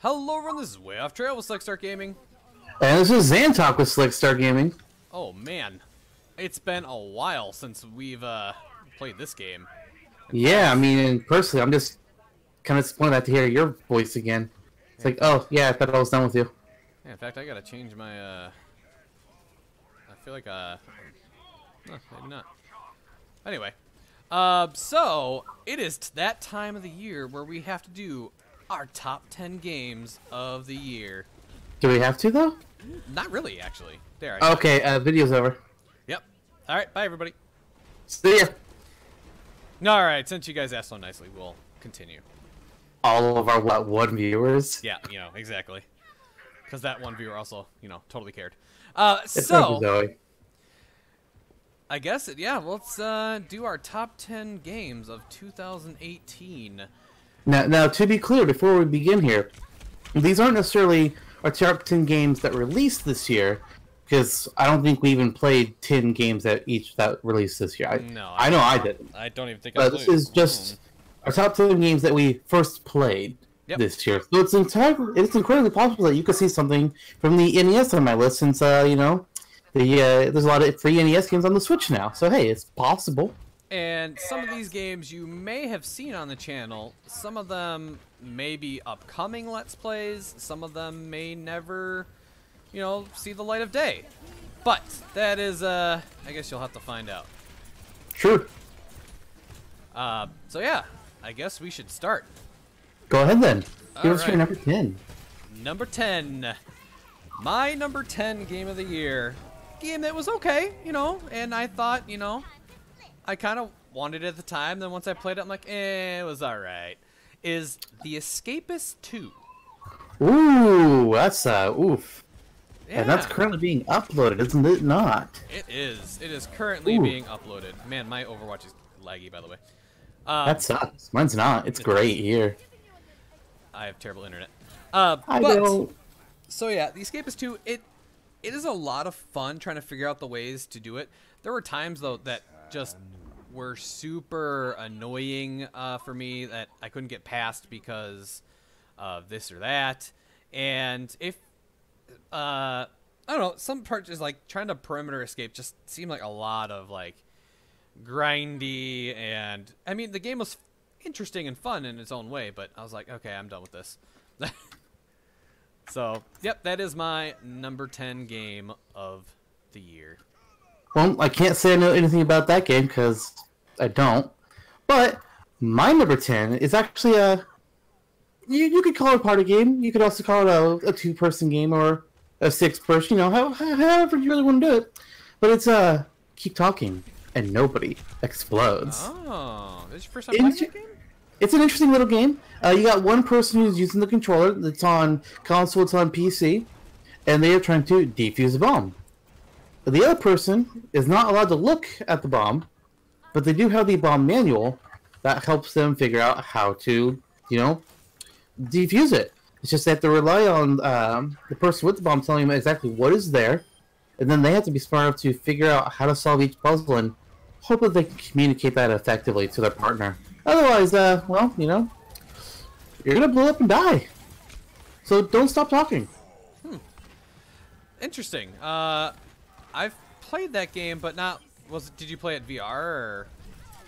Hello everyone, this is Wayofftrail with Slickstar Gaming. And this is Zantok with Slickstar Gaming. Oh man, it's been a while since we've played this game. Yeah, I mean, personally, I'm just kind of disappointed to hear your voice again. It's like, oh, yeah, I thought I was done with you. Yeah, in fact, I gotta change my, I feel like, no, maybe not. Anyway, so, it is that time of the year where we have to do our top 10 games of the year. Do we have to, though? Not really, actually. There. Okay, video's over. Yep. Alright, bye everybody. See ya. Alright, since you guys asked so nicely, we'll continue. All of our, what, one viewers? Yeah, you know, exactly. Because that one viewer also, you know, totally cared. It's So, Zoe. I guess, yeah, let's do our top 10 games of 2018. Now, to be clear, before we begin here, these aren't necessarily our top 10 games that released this year, because I don't think we even played 10 games that released this year. I know I didn't. I don't even think I played. This is just our top 10 games that we first played this year. So it's incredibly possible that you could see something from the NES on my list, since, you know, there's a lot of free NES games on the Switch now. So, hey, it's possible. And some of these games you may have seen on the channel. Some of them may be upcoming Let's Plays. Some of them may never, you know, see the light of day. But that is, I guess you'll have to find out. True. So yeah, I guess we should start. Go ahead then. Give us right. your number 10. Number 10. My number 10 game of the year. Game that was okay, you know, and I thought, you know, I kind of wanted it at the time. Then once I played it, I'm like, it was alright. Is The Escapist 2. Ooh, that's, oof. Yeah. And that's currently being uploaded, isn't it not? It is. It is currently being uploaded. Man, my Overwatch is laggy, by the way. That sucks. Mine's not. It's great here. I have terrible internet. I know. So yeah, The Escapist 2, it is a lot of fun trying to figure out the ways to do it. There were times, though, that just were super annoying for me that I couldn't get past because of this or that. And if, I don't know, some parts is like trying to perimeter escape just seemed like a lot of like grindy, and I mean, the game was interesting and fun in its own way, but I was like, okay, I'm done with this. So, yep, that is my number 10 game of the year. Well, I can't say I know anything about that game because I don't. But my number 10 is actually you could call it a party game. You could also call it a two-person game or a six-person. You know, however you really want to do it. But it's Keep Talking and Nobody Explodes. Oh, this is your first time playing that game? It's an interesting little game. You got one person who's using the controller. It's on console. It's on PC, and they are trying to defuse a bomb. The other person is not allowed to look at the bomb, but they do have the bomb manual that helps them figure out how to, you know, defuse it. It's just they have to rely on the person with the bomb telling them exactly what is there, and then they have to be smart enough to figure out how to solve each puzzle and hope that they can communicate that effectively to their partner. Otherwise, well, you know, you're gonna blow up and die. So don't stop talking. Interesting. I've played that game, but not. Did you play it VR or?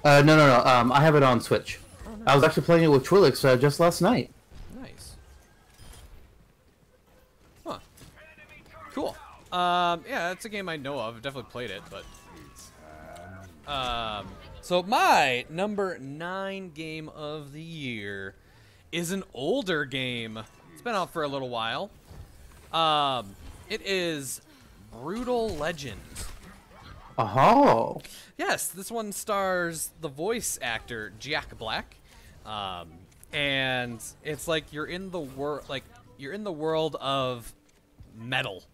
No. I have it on Switch. Oh, nice. I was actually playing it with Twilix just last night. Nice. Huh. Cool. Yeah, that's a game I know of. I've definitely played it, but. So my number 9 game of the year is an older game. It's been out for a little while. It is Brutal Legend. Oh. Yes, this one stars the voice actor Jack Black, and it's like you're in the world of metal.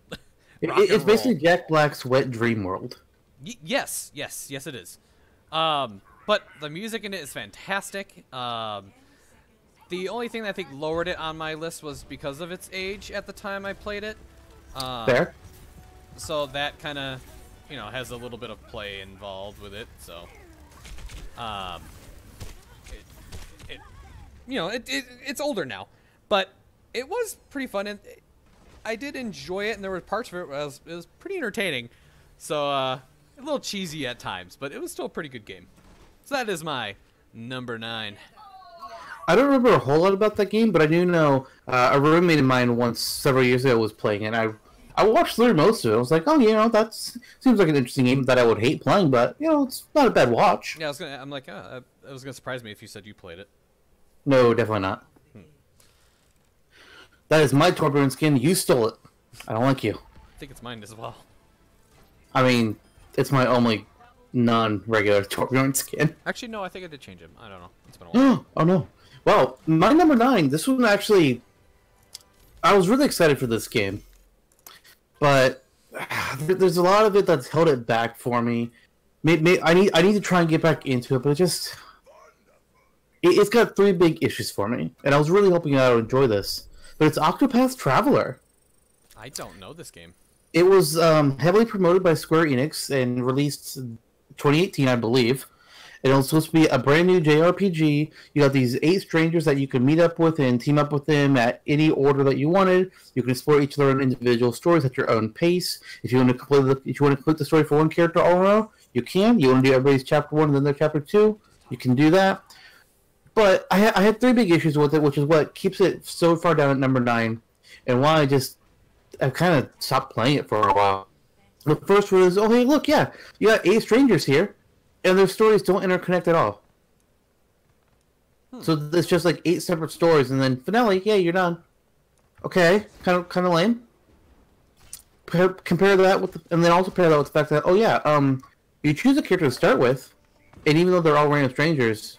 It's basically Jack Black's wet dream world. Yes, it is. But the music in it is fantastic. The only thing that I think lowered it on my list was because of its age at the time I played it. Fair. So that kind of, you know, has a little bit of play involved with it. So, you know, it's older now, but it was pretty fun, and I did enjoy it, and there were parts of it where it was pretty entertaining. So, a little cheesy at times, but it was still a pretty good game. So that is my number 9. I don't remember a whole lot about that game, but I do know a roommate of mine once several years ago was playing it. I watched through most of it. I was like, oh, that seems like an interesting game that I would hate playing, but it's not a bad watch. Yeah, I'm like, it was gonna surprise me if you said you played it. No, definitely not. That is my Torbjorn skin. You stole it. I don't like you. I think it's mine as well. I mean, it's my only non-regular Torbjorn skin. Actually, no, I think I did change him. I don't know. It's been a while. Oh no. Well, my number 9. This one actually, I was really excited for this game, but there's a lot of it that's held it back for me. I need to try and get back into it, but it's got 3 big issues for me, and I was really hoping I would enjoy this. But it's Octopath Traveler. I don't know this game. It was heavily promoted by Square Enix and released in 2018, I believe. And it was supposed to be a brand new JRPG. You got these 8 strangers that you can meet up with and team up with them at any order that you wanted. You can explore each of their own individual stories at your own pace. If you want to complete the story for one character all in a row, you can. You want to do everybody's chapter 1 and then their chapter 2, you can do that. But I had 3 big issues with it, which is what keeps it so far down at number 9, and why I kind of stopped playing it for a while. The first one is, oh hey, look, yeah, you got 8 strangers here, and their stories don't interconnect at all. So it's just like 8 separate stories, and then finale, yeah, you're done. Okay, kind of lame. Compare that with, and then also pair that with the fact that, oh yeah, you choose a character to start with, and even though they're all random strangers,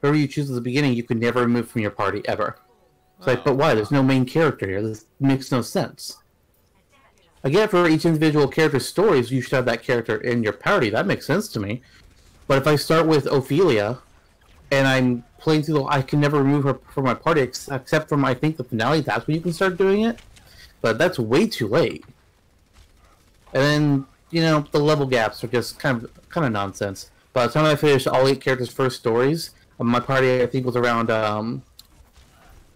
whoever you choose at the beginning, you can never remove from your party, ever. It's like, but why? There's no main character here. This makes no sense. Again, for each individual character's stories, you should have that character in your party. That makes sense to me. But if I start with Ophelia, and I'm playing through I can never remove her from my party, except from, I think, the finale, that's when you can start doing it. But that's way too late. And then, the level gaps are just kind of nonsense. By the time I finished all 8 characters' first stories, my party, I think, was around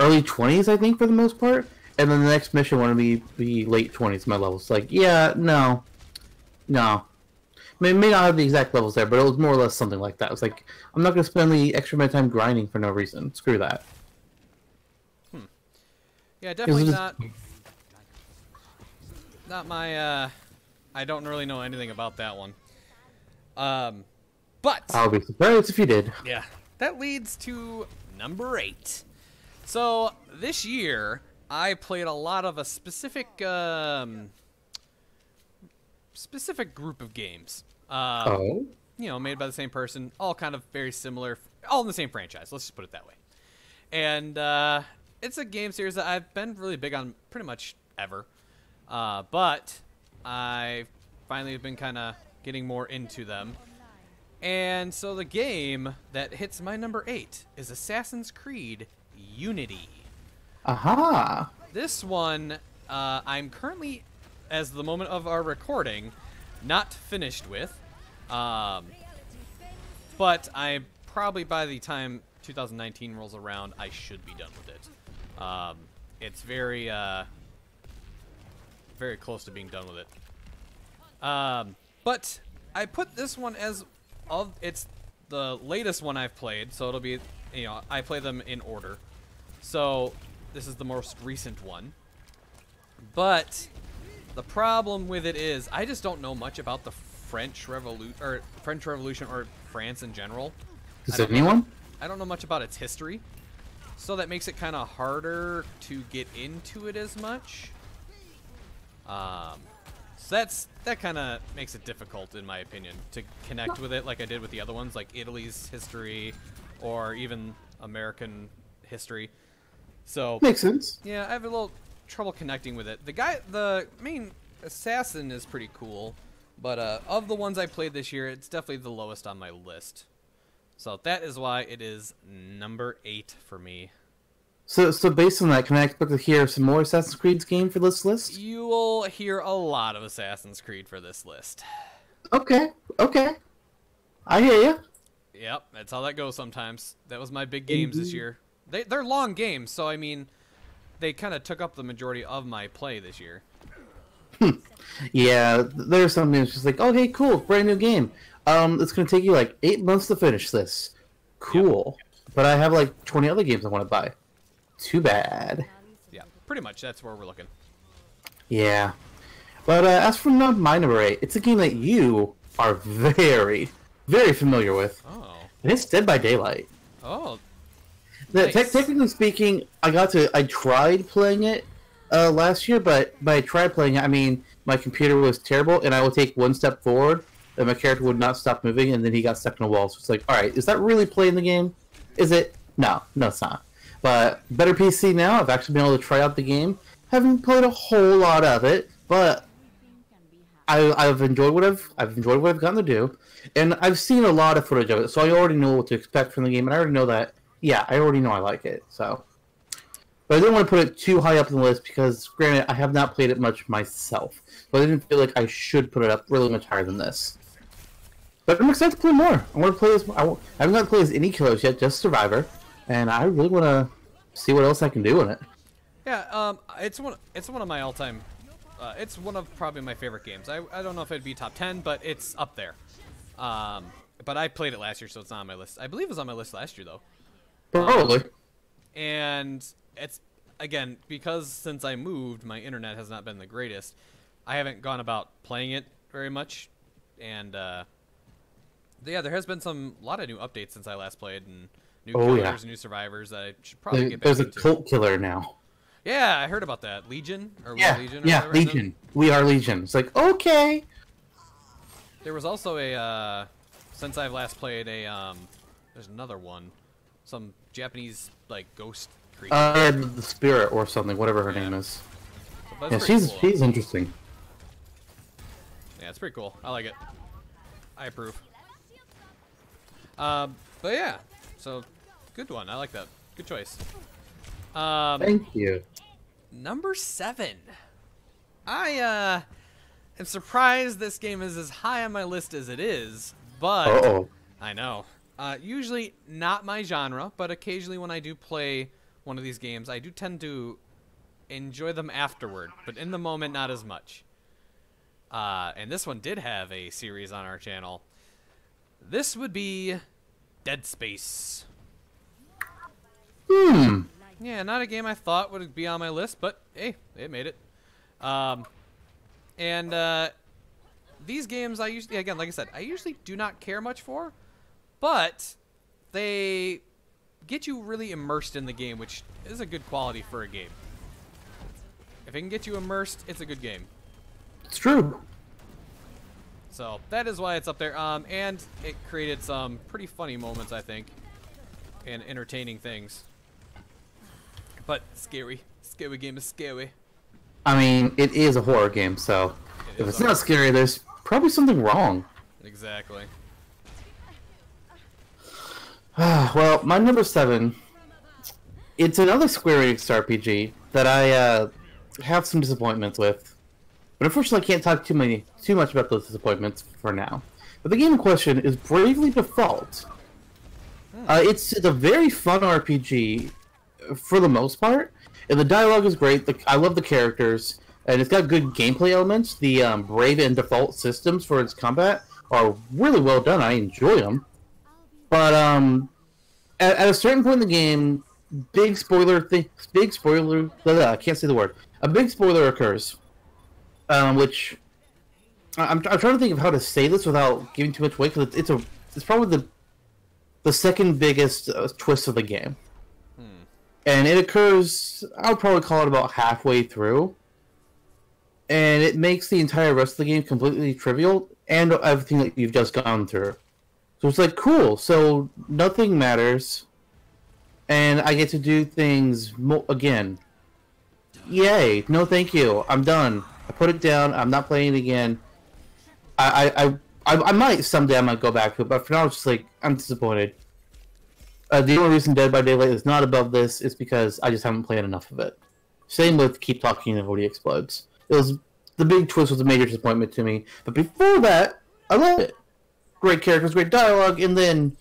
early 20s, I think, for the most part. And then the next mission wanted me to be late 20s, my levels. Like, yeah, no. May not have the exact levels there, but it was more or less something like that. It was like, I'm not going to spend the extra amount of time grinding for no reason. Screw that. Yeah, definitely not my, I don't really know anything about that one. But I'll be surprised if you did. Yeah. That leads to number 8. So this year, I played a lot of a specific group of games. Made by the same person, all kind of very similar, all in the same franchise. Let's just put it that way. And it's a game series that I've been really big on pretty much ever. But I finally have been kind of getting more into them. And so the game that hits my number 8 is Assassin's Creed Unity. Aha! This one, I'm currently, as the moment of our recording, not finished with. But I probably, by the time 2019 rolls around, I should be done with it. It's very, very close to being done with it. But I put this one as it's the latest one I've played, so it'll be, I play them in order. So this is the most recent one. But the problem with it is I just don't know much about the French Revolution or France in general. Is it anyone? I don't know much about its history, so that makes it kind of harder to get into it as much. So that kind of makes it difficult, in my opinion, to connect with it like I did with the other ones, like Italy's history or even American history. So makes sense. Yeah, I have a little trouble connecting with it. The main assassin is pretty cool, but of the ones I played this year, it's definitely the lowest on my list. So that is why it is number 8 for me. So based on that, can I expect to hear some more Assassin's Creed game for this list? You will hear a lot of Assassin's Creed for this list. Okay. I hear you. Yep, that's how that goes sometimes. That was my big games this year. They're long games, so I mean, they kind of took up the majority of my play this year. Yeah, there's something that's just like, oh, hey, cool, brand new game. It's going to take you like 8 months to finish this. Cool. Yep. But I have like 20 other games I want to buy. Too bad. Yeah, pretty much. That's where we're looking. Yeah. But as for my number 8, it's a game that you are very, very familiar with. Oh. And it's Dead by Daylight. Oh. Nice. Technically speaking, I tried playing it last year, but by tried playing it, I mean my computer was terrible, and I would take one step forward, and my character would not stop moving, and then he got stuck in a wall. So it's like, all right, is that really playing the game? Is it? No, it's not. But better PC now. I've actually been able to try out the game. Haven't played a whole lot of it, but I've enjoyed what I've gotten to do, and I've seen a lot of footage of it, so I already know what to expect from the game, and I already know that. Yeah, I already know I like it. So, but I didn't want to put it too high up on the list because, granted, I have not played it much myself, but I didn't feel like I should put it up really much higher than this. But I'm excited to play more. I want to play as I haven't got to play as any killers yet, just Survivor, and I really want to see what else I can do in it. Yeah, it's one of my all-time. It's one of probably my favorite games. I don't know if it'd be top 10, but it's up there. But I played it last year, so it's not on my list. I believe it was on my list last year, though. Probably. And it's, again, because since I moved, my internet has not been the greatest. I haven't gone about playing it very much. And, yeah, there has been a lot of new updates since I last played, and new killers and new survivors that I should probably get back into. There's a cult killer now. Yeah, I heard about that. Legion? Or yeah, Legion or yeah, whatever, Legion. We are Legion. It's like, okay. There was also a, since I've last played there's another one. Some Japanese, like, ghost creature. The Spirit or something, whatever her name is. So yeah, cool. she's interesting. Yeah, it's pretty cool. I like it. I approve. But yeah, so good one. I like that. Good choice. Thank you. Number 7. I am surprised this game is as high on my list as it is, but I know. Usually not my genre, but occasionally when I do play one of these games, I do tend to enjoy them afterward, but in the moment, not as much. And this one did have a series on our channel. This would be Dead Space. Yeah, not a game I thought would be on my list, but hey, it made it. These games I usually, again, like I said, I usually do not care much for, but they get you really immersed in the game, which is a good quality for a game. If it can get you immersed, it's a good game. It's true. So that is why it's up there. And it created some pretty funny moments, I think, and entertaining things. But scary. Scary game is scary. I mean, it is a horror game, so if it's not scary, there's probably something wrong. Exactly. Well, my number 7, it's another Square Enix RPG that I have some disappointments with. But unfortunately, I can't talk too much about those disappointments for now. But the game in question is Bravely Default. It's a very fun RPG for the most part, and the dialogue is great. I love the characters, and it's got good gameplay elements. The Brave and Default systems for its combat are really well done. I enjoy them. But at a certain point in the game, big spoiler, I can't say the word. A big spoiler occurs, which I'm trying to think of how to say this without giving too much away, because it's probably the second biggest twist of the game. And it occurs, I'll probably call it about halfway through. And it makes the entire rest of the game completely trivial, and everything that you've just gone through. So it's like, cool, so nothing matters, and I get to do things again. Yay, no thank you, I'm done. I put it down, I'm not playing it again. I might, someday I might go back to it, but for now it's just like, I'm disappointed. The only reason Dead by Daylight is not above this is because I just haven't played enough of it. Same with Keep Talking and Nobody Explodes. The big twist was a major disappointment to me, but before that, I loved it. Great characters, great dialogue, and then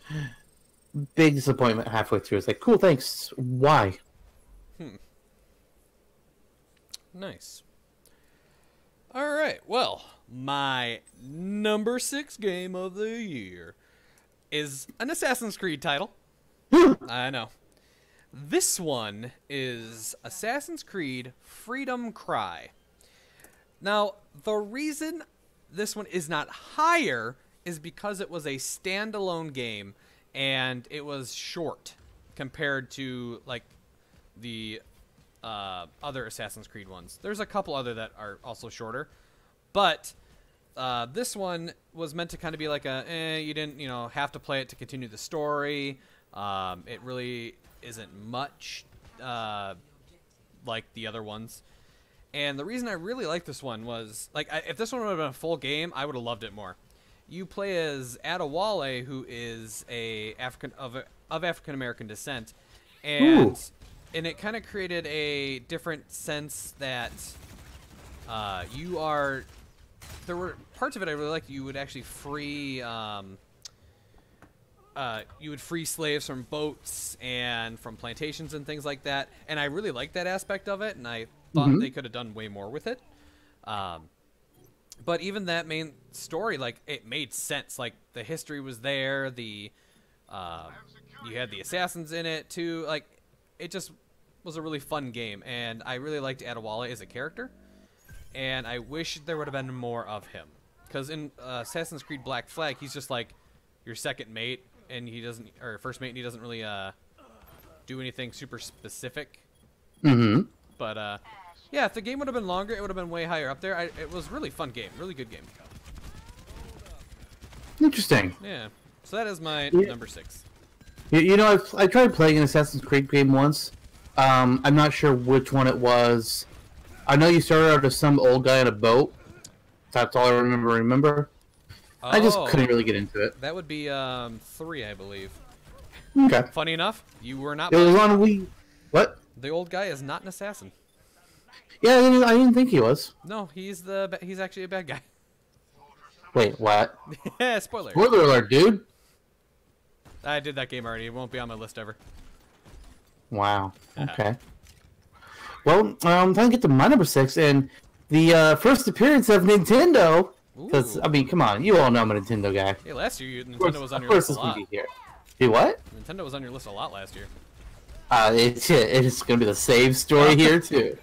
big disappointment halfway through. It's like, cool, thanks. Why? Nice. All right. Well, my number 6 game of the year is an Assassin's Creed title. I know. This one is Assassin's Creed Freedom Cry. Now, the reason this one is not higher is because it was a standalone game and it was short compared to like the other Assassin's Creed ones. There's a couple other that are also shorter, but this one was meant to kind of be like you didn't have to play it to continue the story. It really isn't much like the other ones. And the reason I really like this one was, like, if this one would have been a full game, I would have loved it more. You play as Adewale, who is of African American descent, and it kind of created a different sense that there were parts of it I really liked. You would actually free slaves from boats and from plantations and things like that, and I really liked that aspect of it, and I thought they could have done way more with it. But even that main story, like, it made sense. Like, the history was there. You had the assassins in it too. Like, it just was a really fun game, and I really liked Adewale as a character. And I wish there would have been more of him, because in Assassin's Creed Black Flag, he's just like your second mate, and or first mate, and he doesn't really do anything super specific. But yeah, if the game would have been longer, it would have been way higher up there. It was a really fun game, really good game. Interesting. Yeah, so that is my number 6. I tried playing an Assassin's Creed game once. I'm not sure which one it was. I know you started out as some old guy on a boat. That's all I remember. Oh, I just couldn't really get into it. That would be 3, I believe. Okay. Funny enough, you were not. It was on Wii. What? The old guy is not an assassin. Yeah, I didn't think he was. No, he's actually a bad guy. Wait, what? Yeah, spoiler. Spoiler alert, dude. I did that game already. It won't be on my list ever. Wow. Okay. Well, I'm trying to get to my number 6, and the first appearance of Nintendo. Because, I mean, come on, you all know I'm a Nintendo guy. Yeah, last year Nintendo was on your list a lot. Do what? Nintendo was on your list a lot last year. It's going to be the same story here, too.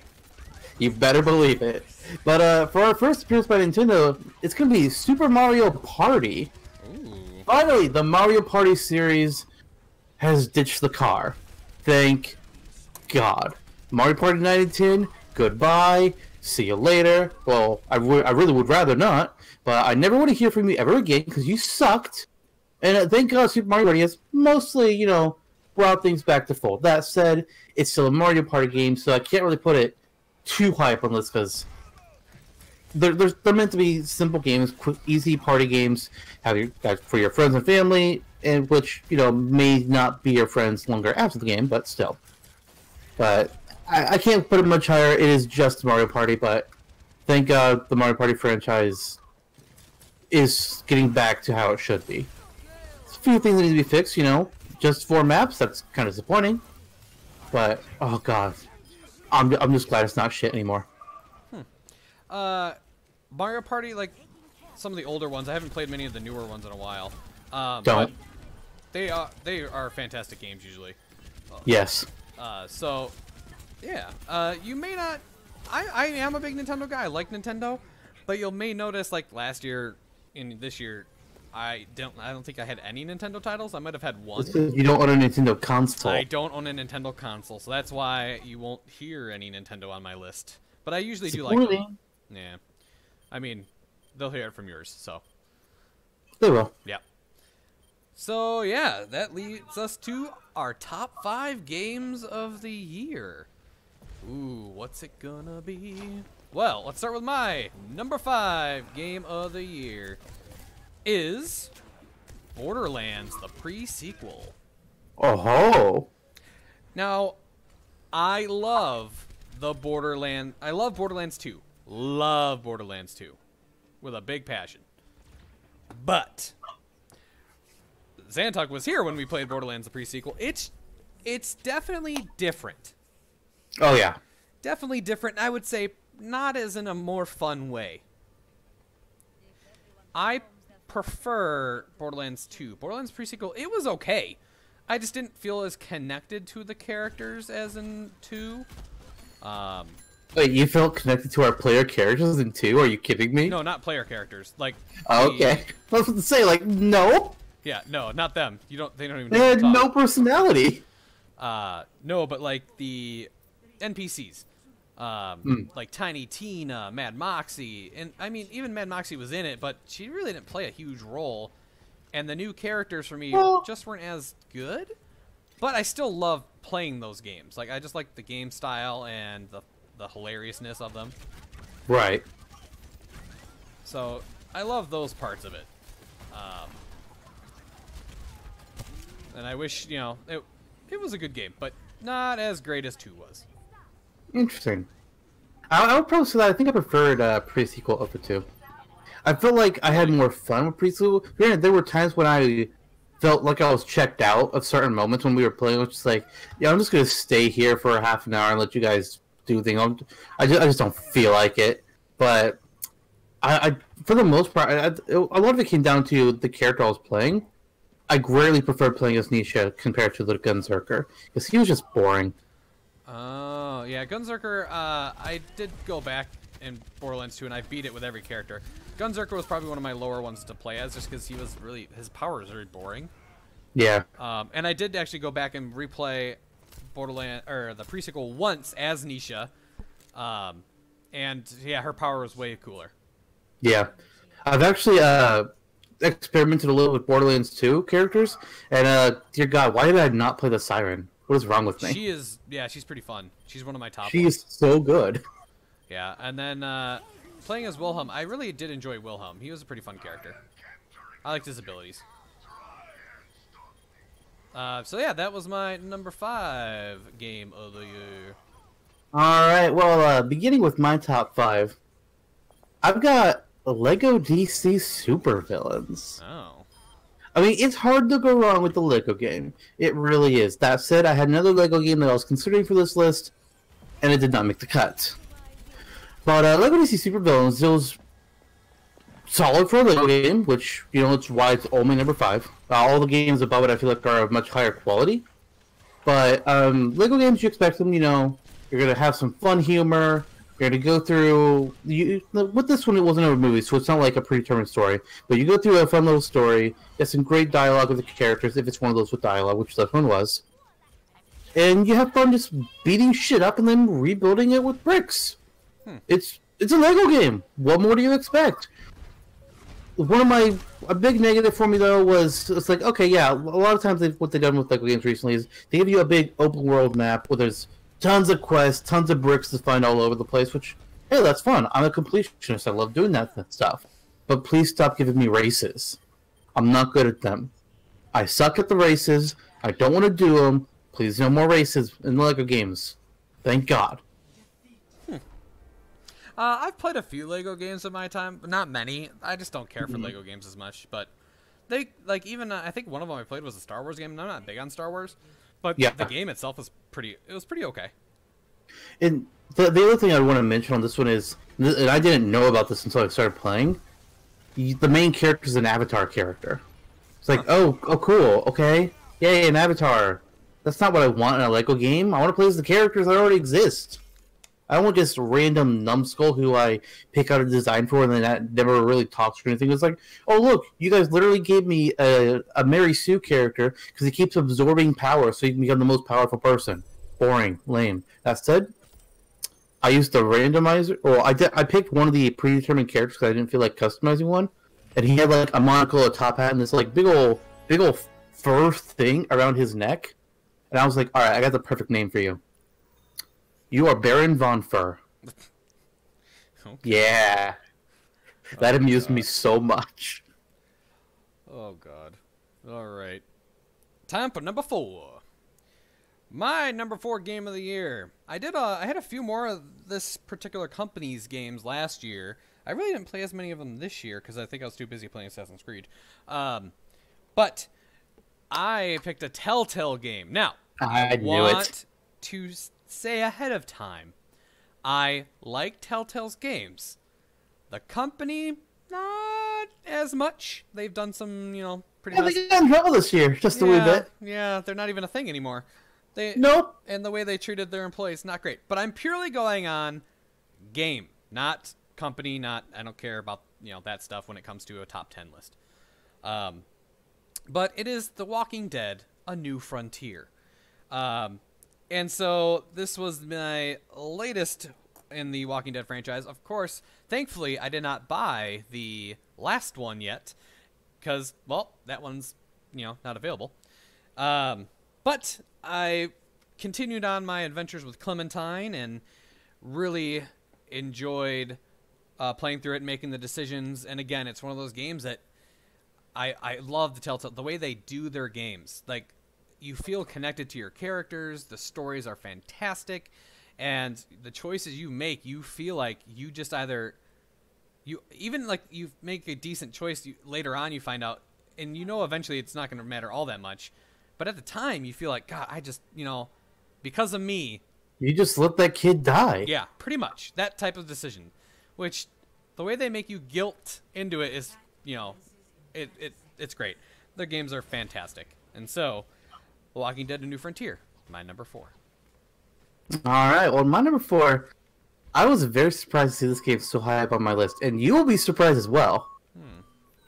You better believe it. But for our first appearance by Nintendo, it's going to be Super Mario Party. Ooh. Finally, the Mario Party series has ditched the car. Thank God. Mario Party 9 and 10, goodbye. See you later. Well, I really would rather not, but I never want to hear from you ever again because you sucked. And thank God Super Mario Party has mostly, brought things back to full. That said, it's still a Mario Party game, so I can't really put it too high up on this because they're meant to be simple games, quick, easy party games, for your friends and family, and which may not be your friends longer after the game, but still. But I can't put it much higher. It is just Mario Party, but thank God the Mario Party franchise is getting back to how it should be. There's a few things that need to be fixed, just 4 maps. That's kind of disappointing. But oh God, I'm just glad it's not shit anymore. Mario Party, like some of the older ones. I haven't played many of the newer ones in a while. Don't. But they are fantastic games usually. Yes. So, yeah. You may not. I am a big Nintendo guy. I like Nintendo, but you may notice like last year and this year, I don't think I had any Nintendo titles. I might have had one. You don't own a Nintendo console. I don't own a Nintendo console, so that's why you won't hear any Nintendo on my list. But I usually do like them. Yeah. I mean, they'll hear it from yours, so. They will. Yeah. So, yeah, that leads us to our top 5 games of the year. Ooh, what's it gonna be? Well, let's start with my number 5 game of the year. Is Borderlands, the pre-sequel. Oh ho! Now, I love Borderlands 2. Love Borderlands 2. With a big passion. But Zantok was here when we played Borderlands, the pre-sequel. It's definitely different. Oh yeah. Definitely different. I would say not as in a more fun way. I prefer Borderlands 2. Borderlands pre-sequel, it was okay. I just didn't feel as connected to the characters as in 2. Wait, you felt connected to our player characters in 2? Are you kidding me? No, not player characters. Like, okay. I was about to say, like, no. Yeah, no, not them. They don't even They know had to talk. no personality. No, but like the NPCs. Like Tiny Tina, Mad Moxie, and I mean, even Mad Moxie was in it, but she really didn't play a huge role. And the new characters for me just weren't as good. But I still love playing those games. Like, I just like the game style and the hilariousness of them. Right. So, I love those parts of it. And I wish, you know, it was a good game, but not as great as 2 was. Interesting. I would probably say that I think I preferred pre-sequel over 2. I felt like I had more fun with pre-sequel. Granted, there were times when I felt like I was checked out of certain moments when we were playing. It was just like, yeah, I'm just going to stay here for a half an hour and let you guys do things. I just don't feel like it. But I for the most part, a lot of it came down to the character I was playing. I greatly preferred playing as Nisha compared to the Gunzerker, because he was just boring. Oh, yeah, Gunzerker, I did go back in Borderlands 2, and I beat it with every character. Gunzerker was probably one of my lower ones to play as, just because his power is very boring. Yeah. And I did actually go back and replay the pre-sequel once as Nisha. And, yeah, her power was way cooler. Yeah. I've actually, experimented a little with Borderlands 2 characters, and dear God, why did I not play the Siren? What is wrong with me? She's pretty fun. She's one of my top She's ones. so good. Yeah, and then playing as Wilhelm, I really did enjoy Wilhelm. He was a pretty fun character. I liked his abilities. So yeah, that was my number 5 game of the year. Alright, well, beginning with my top 5, I've got Lego DC Supervillains. Oh. I mean, it's hard to go wrong with the Lego game. It really is. That said, I had another Lego game that I was considering for this list, and it did not make the cut. But Lego DC Supervillains, it was solid for a Lego game, which, you know, it's why it's only number 5. All the games above it, I feel like, are of much higher quality. But Lego games, you expect them, you know, you're going to have some fun humor. You're going to go through... with this one, it wasn't a movie, so it's not like a predetermined story. But you go through a fun little story, get some great dialogue with the characters, if it's one of those with dialogue, which this one was. And you have fun just beating shit up and then rebuilding it with bricks. It's a Lego game. What more do you expect? A big negative for me, though, was it's like, okay, yeah, a lot of times what they've done with Lego games recently is they give you a big open world map where there's tons of quests, tons of bricks to find all over the place, which, hey, that's fun. I'm a completionist. I love doing that stuff. But please stop giving me races. I'm not good at them. I suck at the races. I don't want to do them. Please, no more races in the Lego games. Thank God. I've played a few Lego games in my time, but not many. I just don't care for Lego games as much. But they, like, even, I think one of them I played was a Star Wars game, and I'm not big on Star Wars. But yeah, the game itself was pretty okay. And the other thing I want to mention on this one is, and I didn't know about this until I started playing, the main character is an Avatar character. It's like, oh, cool, okay, yay, an Avatar. That's not what I want in a Lego game. I want to play as the characters that already exist. I don't want just random numbskull who I pick out a design for and then that never really talks or anything. It's like, oh look, you guys literally gave me a Mary Sue character because he keeps absorbing power so he can become the most powerful person. Boring, lame. That said, I used the randomizer, or I picked one of the predetermined characters because I didn't feel like customizing one, and he had like a monocle, a top hat, and this like big old fur thing around his neck, and I was like, all right, I got the perfect name for you. You are Baron Von Fur. Okay. Yeah. That amused me so much. Oh, God. All right. Time for number 4. My number 4 game of the year. I had a few more of this particular company's games last year. I really didn't play as many of them this year because I think I was too busy playing Assassin's Creed. But I picked a Telltale game. Now, I knew it. To say ahead of time, I like Telltale's games. The company, not as much. They've done some, pretty Yeah, nice. they got in trouble this year, just a wee bit. Yeah, they're not even a thing anymore. Nope. And the way they treated their employees, not great. But I'm purely going on game, not company, not, I don't care about, that stuff when it comes to a top 10 list. But it is The Walking Dead, A New Frontier. And so this was my latest in the Walking Dead franchise. Of course, thankfully, I did not buy the last one yet because, well, that one's, not available. But I continued on my adventures with Clementine and really enjoyed playing through it and making the decisions. And again, it's one of those games that I love the Telltale, the way they do their games. Like, you feel connected to your characters, the stories are fantastic, and the choices you make, you feel like you just either, you make a decent choice, later on you find out, and eventually it's not going to matter all that much, but at the time you feel like, God, I just, because of me. You just let that kid die. Yeah, pretty much. That type of decision, which the way they make you guilt into it is, it's great. Their games are fantastic. And so, Walking Dead: A New Frontier, my number 4. All right. Well, my number 4, I was very surprised to see this game so high up on my list, and you will be surprised as well.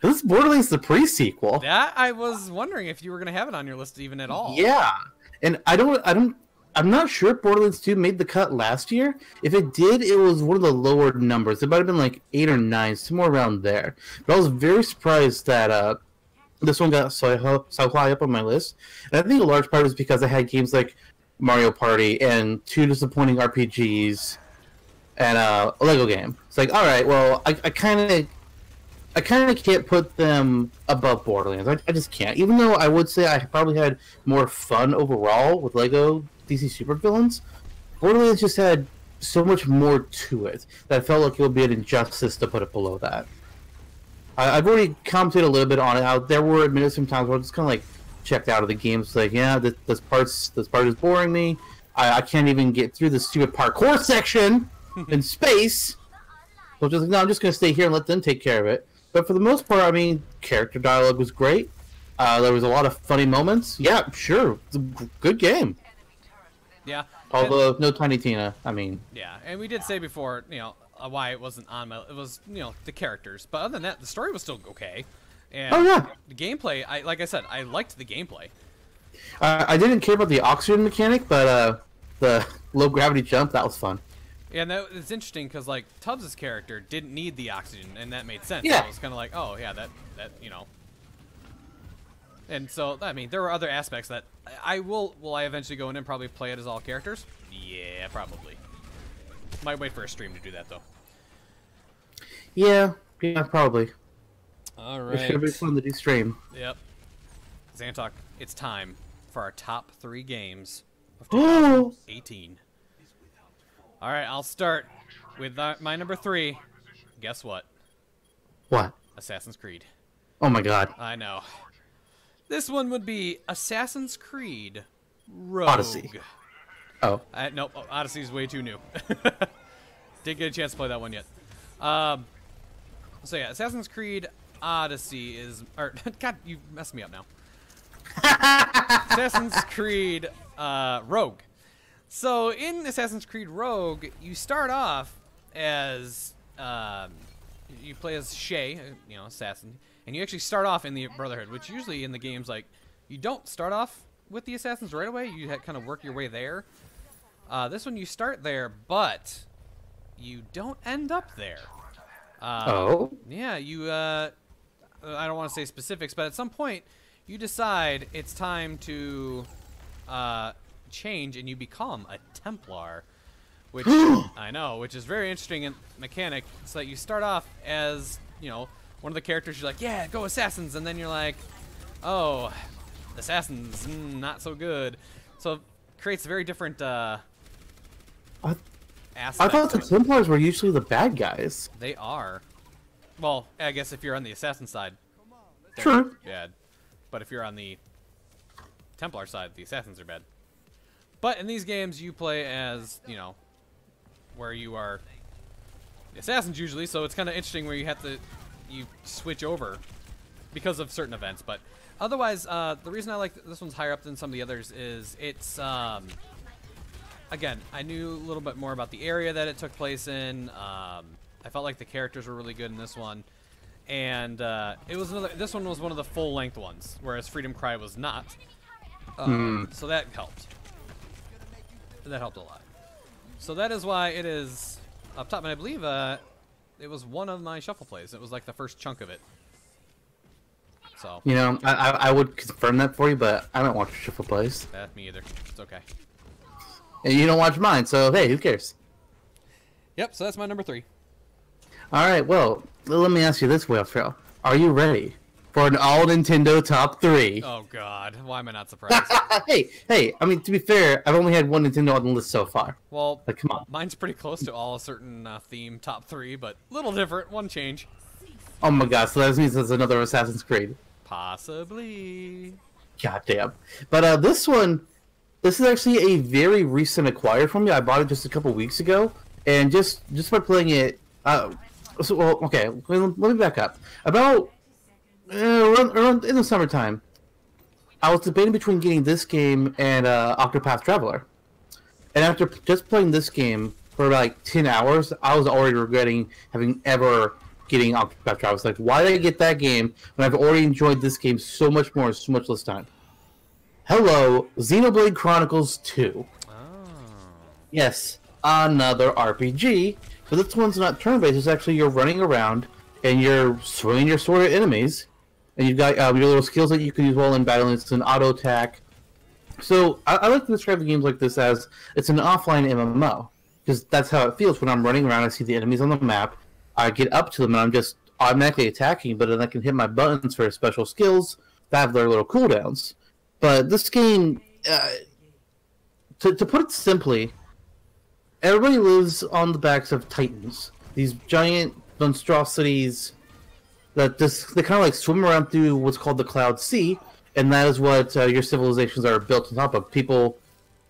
This is Borderlands the pre-sequel. That I was wondering if you were going to have it on your list even at all. Yeah, and I'm not sure if Borderlands 2 made the cut last year. If it did, it was one of the lower numbers. It might have been like 8 or 9, somewhere around there. But I was very surprised that this one got so high up on my list. And I think a large part is because I had games like Mario Party and 2 disappointing RPGs and a Lego game. It's like, all right, well, I kind of can't put them above Borderlands. I just can't. Even though I would say I probably had more fun overall with Lego DC Supervillains, Borderlands just had so much more to it that I felt like it would be an injustice to put it below that. I've already commented a little bit on it. How there were admitted some times where I was just kind of like checked out of the game. It's like, yeah, this part is boring me. I can't even get through the stupid parkour section in space. So just like, no, I'm just gonna stay here and let them take care of it. But for the most part, I mean, character dialogue was great. There was a lot of funny moments. Yeah, sure, it's a good game. Yeah. Although no Tiny Tina. I mean. Yeah, and we did say before, why it wasn't on my. It was, the characters. But other than that, the story was still okay. And oh yeah. The gameplay, like I said, I liked the gameplay. I didn't care about the oxygen mechanic, but the low gravity jump, that was fun. Yeah, and it's interesting because like Tubbs' character didn't need the oxygen, and that made sense. Yeah. So it was kind of like, oh yeah, that. And so I mean, there were other aspects that will I eventually go in and probably play it as all characters? Yeah, probably. Might wait for a stream to do that though. Yeah, probably. All right. It's gonna be fun to do stream. Yep. Zantok, it's time for our top 3 games of Oh. 2018. All right, I'll start with my number 3. Guess what? What? Assassin's Creed. Oh my god. I know. This one would be Assassin's Creed Rogue. Odyssey. Oh. Nope, Odyssey's way too new. Didn't get a chance to play that one yet. So yeah, Assassin's Creed Odyssey is... Or, God, you messed me up now. Assassin's Creed Rogue. So in Assassin's Creed Rogue, you start off as... you play as Shay, assassin. And you actually start off in the Brotherhood, which usually in the games, like, you don't start off with the assassins right away. You kind of work your way there. This one, you start there, but you don't end up there. Oh? Yeah, you, I don't want to say specifics, but at some point, you decide it's time to change, and you become a Templar. Which, I know, which is very interesting in mechanic. It's like you start off as, one of the characters, you're like, yeah, go assassins, and then you're like, oh, assassins, not so good. So it creates a very different aspect. I thought the Templars were usually the bad guys. They are. Well, I guess if you're on the assassin side, they're True. bad. But if you're on the Templar side, the assassins are bad. But in these games, you play as, where you are assassins usually, so it's kind of interesting where you switch over because of certain events. But otherwise, the reason I like this one's higher up than some of the others is it's again, I knew a little bit more about the area that it took place in. I felt like the characters were really good in this one, and this one was one of the full length ones, whereas Freedom Cry was not. So that helped. That helped a lot. So that is why it is up top, and I believe it was one of my shuffle plays. It was like the first chunk of it. So You know, I would confirm that for you, but I don't watch shuffle plays. me either. It's okay. And you don't watch mine, so hey, who cares? Yep. So that's my number 3. All right, well, let me ask you this, Wayofftrail. Are you ready for an all Nintendo top 3? Oh God, why am I not surprised? hey, I mean, to be fair, I've only had one Nintendo on the list so far. Well, like, come on. Mine's pretty close to all a certain theme top 3, but little different. One change. Oh my god, so that means there's another Assassin's Creed. Possibly. Goddamn. But this is actually a very recent acquire from me. I bought it just a couple weeks ago, and just by playing it, okay, let me back up. About around in the summertime, I was debating between getting this game and Octopath Traveler. And after just playing this game for like 10 hours, I was already regretting having ever getting Octopath Traveler. I was like, why did I get that game when I've already enjoyed this game so much more, so much less time? Hello, Xenoblade Chronicles 2. Oh. Yes, another RPG. But this one's not turn-based. It's actually you're running around and you're swinging your sword at enemies. And you've got your little skills that you can use while in battle. It's an auto attack. So I like to describe the games like this as it's an offline MMO. Because that's how it feels when I'm running around. I see the enemies on the map. I get up to them and I'm just automatically attacking. But then I can hit my buttons for special skills that have their little cooldowns. But this game, to put it simply, everybody lives on the backs of titans. These giant monstrosities that they kind of like swim around through what's called the Cloud Sea, and that is what your civilizations are built on top of. People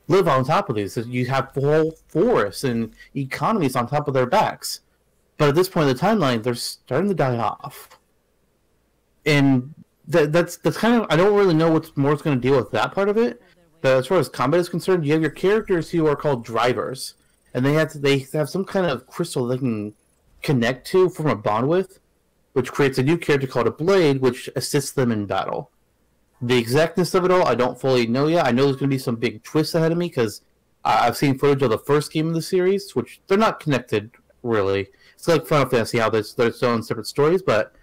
live on top of these. You have whole forests and economies on top of their backs. But at this point in the timeline, they're starting to die off. And that's kind of, I don't really know what's more going to deal with that part of it. But as far as combat is concerned, you have your characters who are called drivers. And they have some kind of crystal they can connect to, form a bond with, which creates a new character called a Blade, which assists them in battle. The exactness of it all, I don't fully know yet. I know there's going to be some big twists ahead of me, because I've seen footage of the first game of the series, which they're not connected, really. It's like Final Fantasy, how they're its own separate stories, but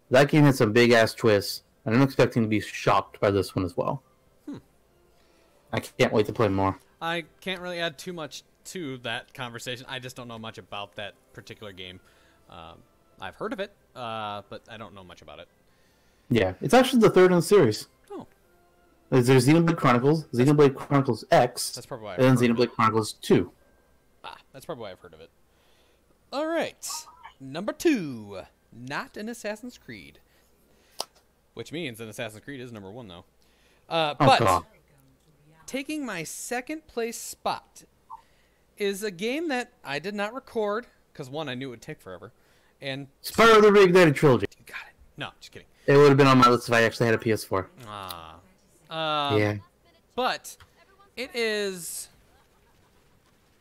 that game had some big-ass twists, and I'm expecting to be shocked by this one as well. I can't wait to play more. I can't really add too much to that conversation. I just don't know much about that particular game. I've heard of it, but I don't know much about it. Yeah, it's actually the third in the series. Oh. There's Xenoblade Chronicles, Xenoblade Chronicles X, That's probably why I've and then heard of Xenoblade Chronicles 2. That's probably why I've heard of it. All right, number 2, not an Assassin's Creed, which means an Assassin's Creed is number 1 though. But God. taking my second place spot is a game that I did not record because one, I knew it would take forever, and Spyro the Reignited Trilogy. got it. No, just kidding. It would have been on my list if I actually had a PS4. Yeah. But it is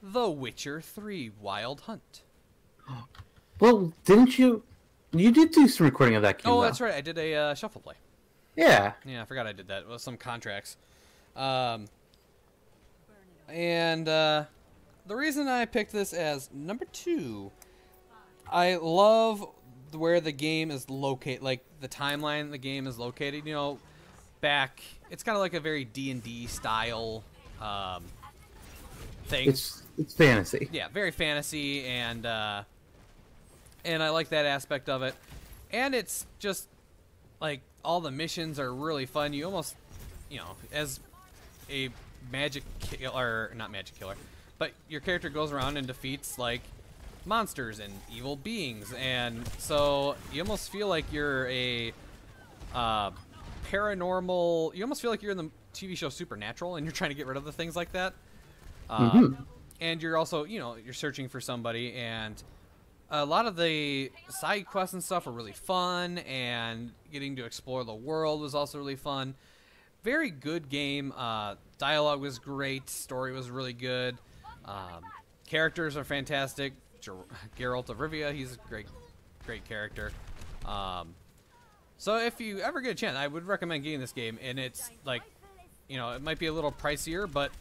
The Witcher 3 Wild Hunt. Well, didn't you? You did do some recording of that game. Oh, though. that's right. I did a shuffle play. Yeah. Yeah, I forgot I did that. It was some contracts. And the reason I picked this as number 2, I love where the game is located, like the timeline the game is located. You know, back, it's kind of like a very D&D style thing. It's fantasy. Yeah, very fantasy, and I like that aspect of it. And it's just like all the missions are really fun. You almost, you know, as a magic killer, not magic killer, but your character goes around and defeats like monsters and evil beings, and so you almost feel like you're a paranormal. You almost feel like you're in the TV show Supernatural, and you're trying to get rid of the things like that. and you're also, you know, you're searching for somebody, and a lot of the side quests and stuff were really fun, and getting to explore the world was also really fun. Very good game. Dialogue was great. Story was really good. Characters are fantastic. Geralt of Rivia, he's a great character. So if you ever get a chance, I would recommend getting this game. And it's like, you know, it might be a little pricier, but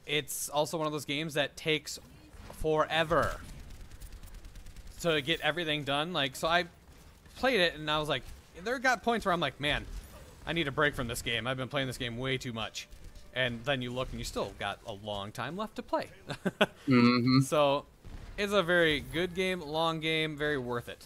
it's also one of those games that takes forever to get everything done. Like, so I played it, and I was like, there got points where I'm like, man, I need a break from this game. I've been playing this game way too much. And then you look, and you still got a long time left to play. Mm-hmm. So it's a very good game, long game, very worth it.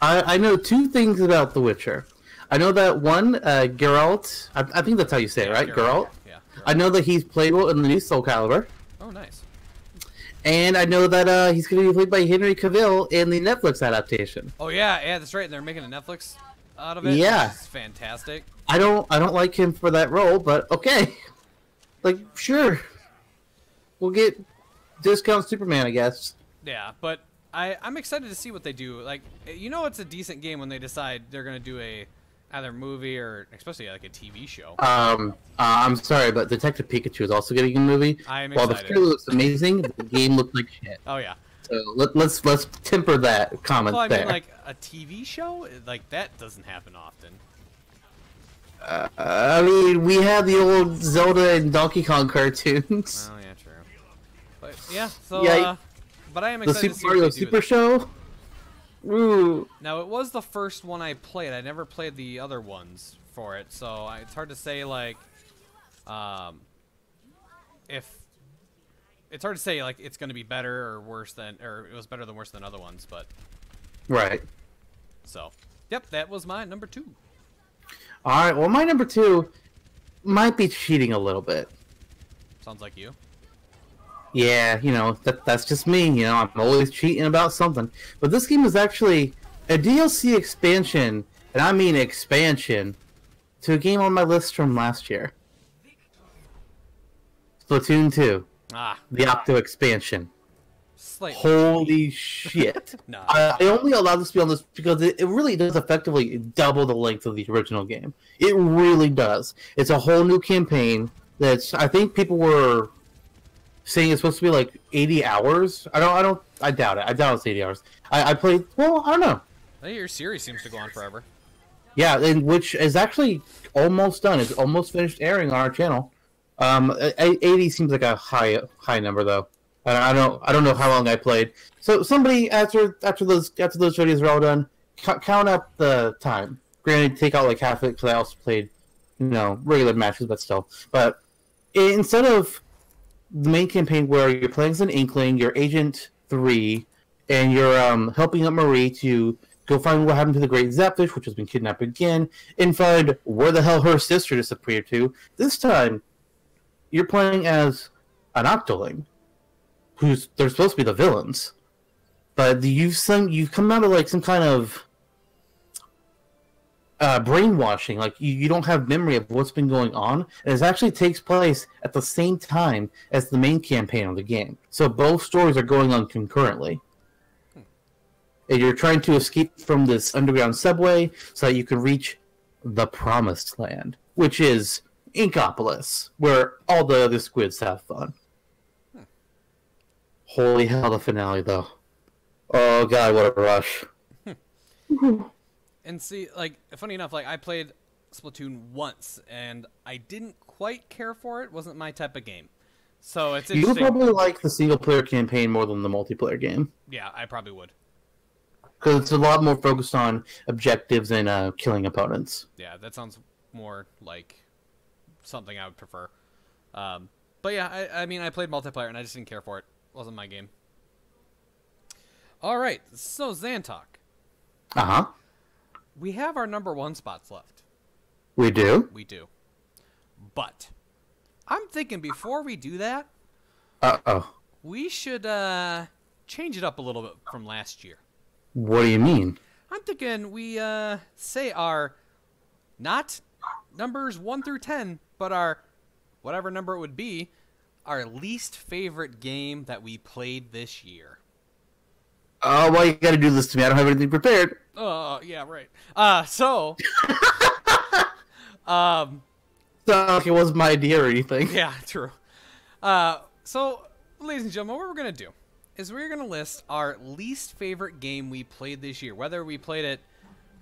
I know two things about The Witcher. I know that one, Geralt, I think that's how you say it, right? Geralt? Yeah. Geralt. I know that he's playable in the new Soul Calibur. Oh, nice. And I know that he's going to be played by Henry Cavill in the Netflix adaptation. Oh, yeah, that's right. And they're making a Netflix out of it. Yeah. It's fantastic. I don't like him for that role, but okay. Like, sure. We'll get discount Superman, I guess. Yeah, but I'm excited to see what they do. Like, you know, it's a decent game when they decide they're going to do a either movie or especially like a TV show. I'm sorry, but Detective Pikachu is also getting a movie. I'm While excited. the trailer looks amazing, the game looks like shit. Oh, yeah. So let's temper that comment Well, I there. mean, like, a TV show? Like, that doesn't happen often. I mean, we had the old Zelda and Donkey Kong cartoons. Oh, yeah, true. But, yeah, so, Yeah, but I am The excited to Super see what Mario they do Super with it. Show? Ooh. Now, it was the first one I played. I never played the other ones for it, so it's hard to say, like, if... It's hard to say, like, it's going to be better or worse than... Or it was better than worse than other ones, but... Right. So, yep, that was my number 2. Alright, well, my number 2 might be cheating a little bit. Sounds like you. Yeah, you know, that's just me. You know, I'm always cheating about something. But this game is actually a DLC expansion, and I mean expansion, to a game on my list from last year. Splatoon 2. Ah, The Octo expansion. slightly. Holy shit. No. I only allowed this to be on this because it really does effectively double the length of the original game. It really does. It's a whole new campaign that's, I think people were saying it's supposed to be like 80 hours. I doubt it. I doubt it's 80 hours. I played, well, I don't know. I think your series seems to go on forever. Yeah, and which is actually almost done. It's almost finished airing on our channel. 80 seems like a high number though. I don't know how long I played. So somebody after those videos are all done, count up the time. Granted, take out like half of it because I also played, you know, regular matches, but still. But instead of the main campaign where you're playing as an Inkling, you're Agent 3, and you're helping out Marie to go find what happened to the Great Zapfish, which has been kidnapped again, and find where the hell her sister disappeared to. This time, you're playing as an Octoling, they're supposed to be the villains, but you've come out of like some kind of brainwashing. Like you don't have memory of what's been going on, and it actually takes place at the same time as the main campaign of the game. So both stories are going on concurrently. And you're trying to escape from this underground subway so that you can reach the Promised Land, which is Inkopolis, where all the other squids have fun. Holy hell, the finale, though. Oh, God, what a rush. And see, like, funny enough, like, I played Splatoon once, and I didn't quite care for it. Wasn't my type of game. So it's You would interesting. probably like the single-player campaign more than the multiplayer game. Yeah, I probably would. Because it's a lot more focused on objectives and killing opponents. Yeah, that sounds more like something I would prefer. But yeah, I mean, I played multiplayer, and I just didn't care for it. Wasn't my game. All right, so Zantok. Uh-huh. We have our number 1 spots left. We do? We do. But I'm thinking before we do that, Uh-oh. we should change it up a little bit from last year. What do you mean? I'm thinking we say our not numbers 1 through 10, but our whatever number it would be our least favorite game that we played this year. Oh, well, you got to do this to me. I don't have anything prepared. Yeah, right. So Like it wasn't my idea or anything. yeah, true. So, ladies and gentlemen, what we're going to do is we're going to list our least favorite game we played this year. Whether we played it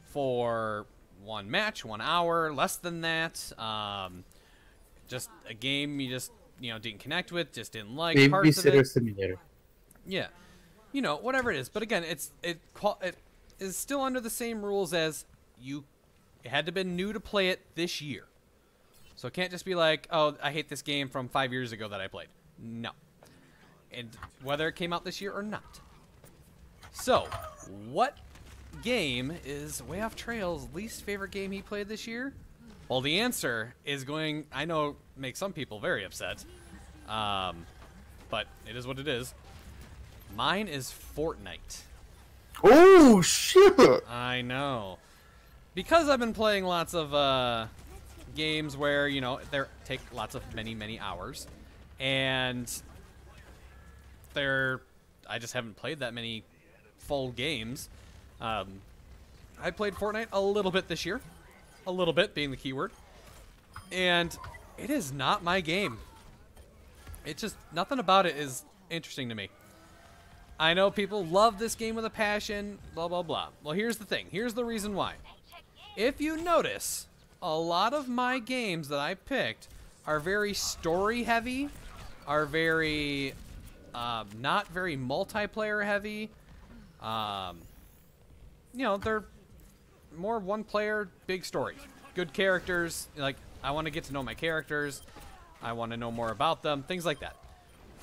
for one match, 1 hour, less than that, just a game you just, didn't connect with, just didn't like parts of Babysitter it. Simulator. Yeah. Whatever it is. But again, it is still under the same rules as it had to have been new to play it this year. So it can't just be like, oh, I hate this game from 5 years ago that I played. No. And whether it came out this year or not. So, what game is Wayofftrail's least favorite game he played this year? Well, the answer is I know, make some people very upset. But it is what it is. Mine is Fortnite. Oh, shit! I know. Because I've been playing lots of games where, they take lots of many hours. And I just haven't played that many full games. I played Fortnite a little bit this year. A little bit being the keyword. And it is not my game. It just, nothing about it is interesting to me. I know people love this game with a passion, blah, blah, blah. Well, here's the thing. Here's the reason why. If you notice, a lot of my games that I picked are very story heavy, are very, not very multiplayer heavy. They're more one player, big story. Good characters. Like, I want to get to know my characters. I want to know more about them. Things like that.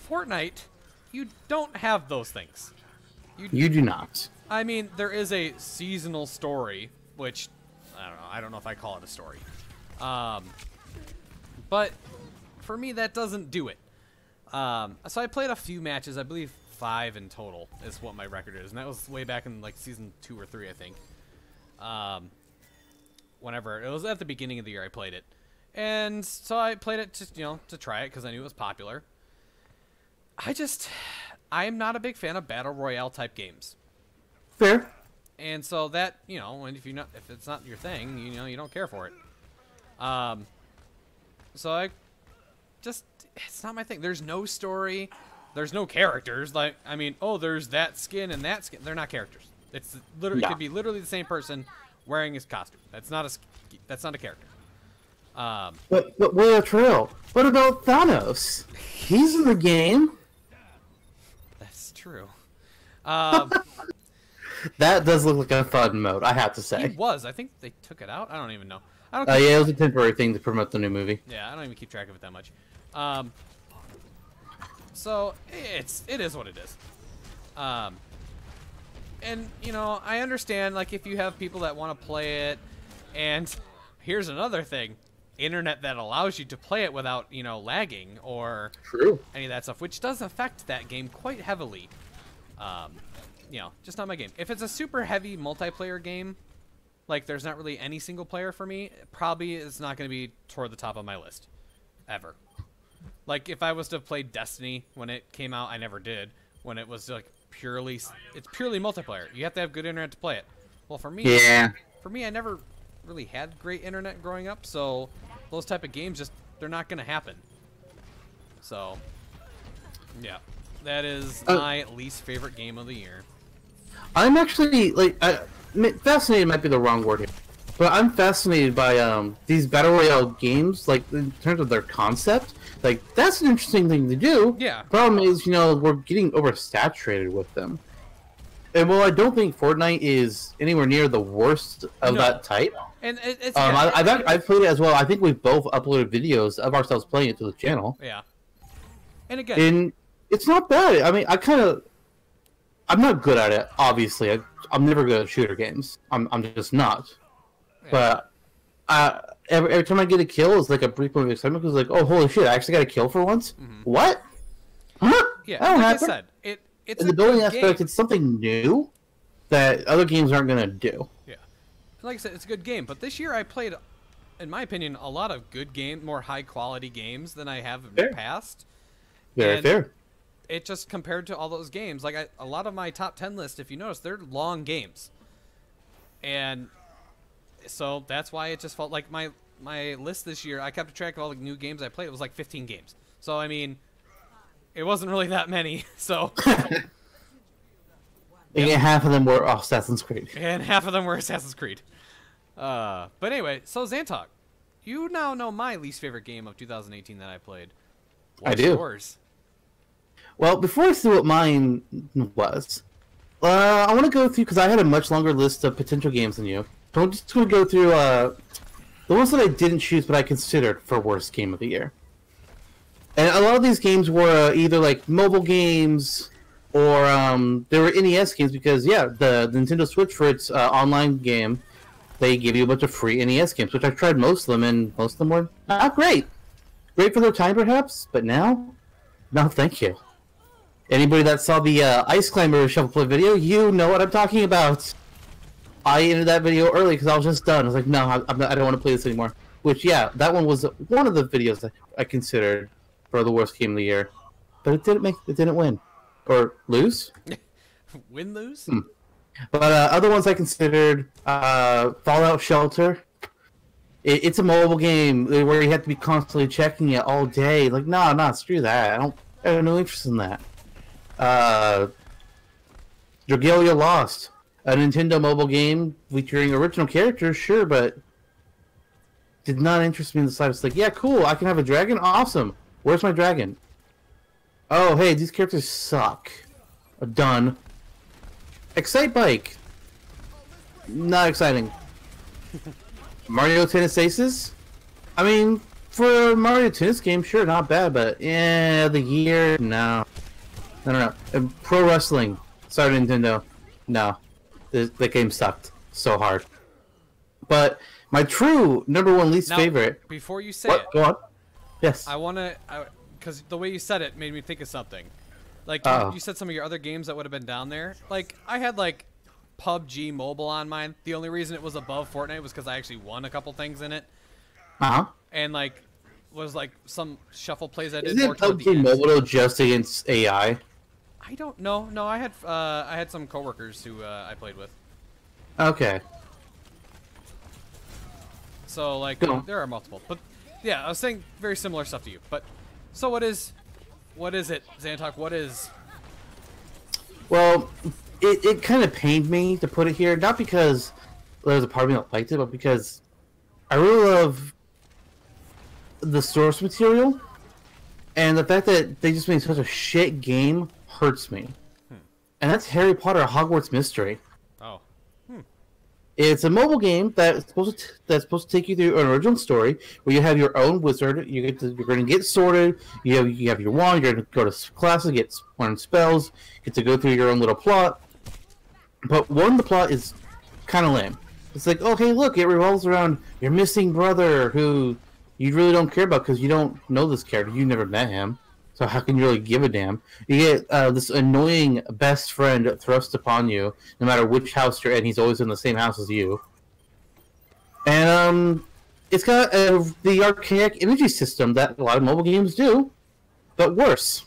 Fortnite, you don't have those things. You do not. I mean, there is a seasonal story, which, I don't know. I don't know if I call it a story. But for me, that doesn't do it. So I played a few matches. I believe 5 in total is what my record is. And that was way back in, like, season 2 or 3, I think. Whenever. It was at the beginning of the year I played it. And so I played it just, to try it because I knew it was popular. I'm not a big fan of Battle Royale type games. Fair. And so that, and if it's not your thing, you don't care for it. So it's not my thing. There's no story. There's no characters. Like, I mean, there's that skin and that skin. They're not characters. It's literally, No. It could be literally the same person wearing his costume. That's not a character. But Wayofftrail, what about Thanos? He's in the game. That's true. That does look like a fun mode, I have to say. He was. I think they took it out. I don't even know. Yeah, it was a temporary thing to promote the new movie. Yeah, I don't even keep track of it that much. So it is what it is. And I understand, like, if you have people that want to play it, and here's another thing: internet that allows you to play it without lagging or True. any of that stuff, which does affect that game quite heavily. Just not my game. If it's a super heavy multiplayer game, like there's not really any single player for me, it probably is not going to be toward the top of my list, ever. Like if I was to play Destiny when it came out, I never did. When it was like it's purely multiplayer. You have to have good internet to play it. Well, for me, I never really had great internet growing up, so those type of games they're not going to happen. So, yeah, that is my least favorite game of the year. I'm actually fascinated might be the wrong word here, but I'm fascinated by these battle royale games, like in terms of their concept. Like that's an interesting thing to do. Yeah. Problem is, we're getting oversaturated with them. And while I don't think Fortnite is anywhere near the worst of that type, and I've played it as well. I think we've both uploaded videos of ourselves playing it to the channel. Yeah. And again, it's not bad. I mean, I'm not good at it. Obviously, I'm never good at shooter games. I'm just not. Yeah. But every time I get a kill, it's like a brief moment of excitement because, like, oh holy shit, I actually got a kill for once. Mm-hmm. What? Huh? Yeah, like I said, it's in the building aspect. It's something new that other games aren't gonna do. Yeah, like I said, it's a good game. But this year I played, in my opinion, a lot of good more high quality games than I have in the past. Very fair. It just compared to all those games, like a lot of my top 10 list, if you notice, they're long games. And so that's why it just felt like my list this year, I kept track of all the new games I played. It was like 15 games. So, I mean, it wasn't really that many. So, and half of them were Assassin's Creed. And half of them were Assassin's Creed. But anyway, so Zantok, you now know my least favorite game of 2018 that I played. What's I do. yours? Well, before I see what mine was, I want to go through, because I had a much longer list of potential games than you. So I'm just going to go through the ones that I didn't choose but I considered for worst game of the year. And a lot of these games were either like mobile games or they were NES games because, yeah, the Nintendo Switch for its online game, they give you a bunch of free NES games, which I've tried most of them, and most of them were not great. Great for their time, perhaps, but now, no thank you. Anybody that saw the Ice Climber Shuffle Play video, you know what I'm talking about. I ended that video early because I was just done. I was like, no, I don't want to play this anymore. Which, yeah, that one was one of the videos that I considered for the worst game of the year. But it didn't win. Or lose? Win-lose? But other ones I considered, Fallout Shelter. It's a mobile game where you have to be constantly checking it all day. Like, nah, screw that. I have no interest in that. Dragalia Lost, a Nintendo mobile game featuring original characters, sure, but did not interest me in the slightest. Like, yeah, cool, I can have a dragon? Awesome. Where's my dragon? Oh, hey, these characters suck. Done. Excite Bike. Not exciting. Mario Tennis Aces? I mean, for a Mario Tennis game, sure, not bad, but the year, no. No. Pro Wrestling. Sorry, Nintendo. No. The game sucked so hard. But my true #1 least favorite... Before you say it... Go on. Yes. I want to... Because the way you said it made me think of something. Like, you said some of your other games that would have been down there. Like, I had, like, PUBG Mobile on mine. The only reason it was above Fortnite was because I actually won a couple things in it. Uh-huh. And, like, was, like, some shuffle plays I did. Isn't PUBG Mobile just against AI? I don't know. No, I had some coworkers who I played with. Okay. So, like, there are multiple. But, yeah, I was saying very similar stuff to you. But, so what is it, Zantok? What is... Well, it kind of pained me to put it here. Not because there was a part of me that liked it, but because I really love the source material. And the fact that they just made such a shit game hurts me. And that's Harry Potter Hogwarts Mystery. Oh. It's a mobile game that's supposed to take you through an original story where you have your own wizard. You're going to get sorted. You have your wand. You're going to go to classes, get learn spells. You get to go through your own little plot. But the plot is kind of lame. It's like, oh hey, look, it revolves around your missing brother who you really don't care about because you don't know this character. You never met him, so how can you really give a damn? You get this annoying best friend thrust upon you, no matter which house you're in. He's always in the same house as you. And it's got the archaic energy system that a lot of mobile games do, but worse.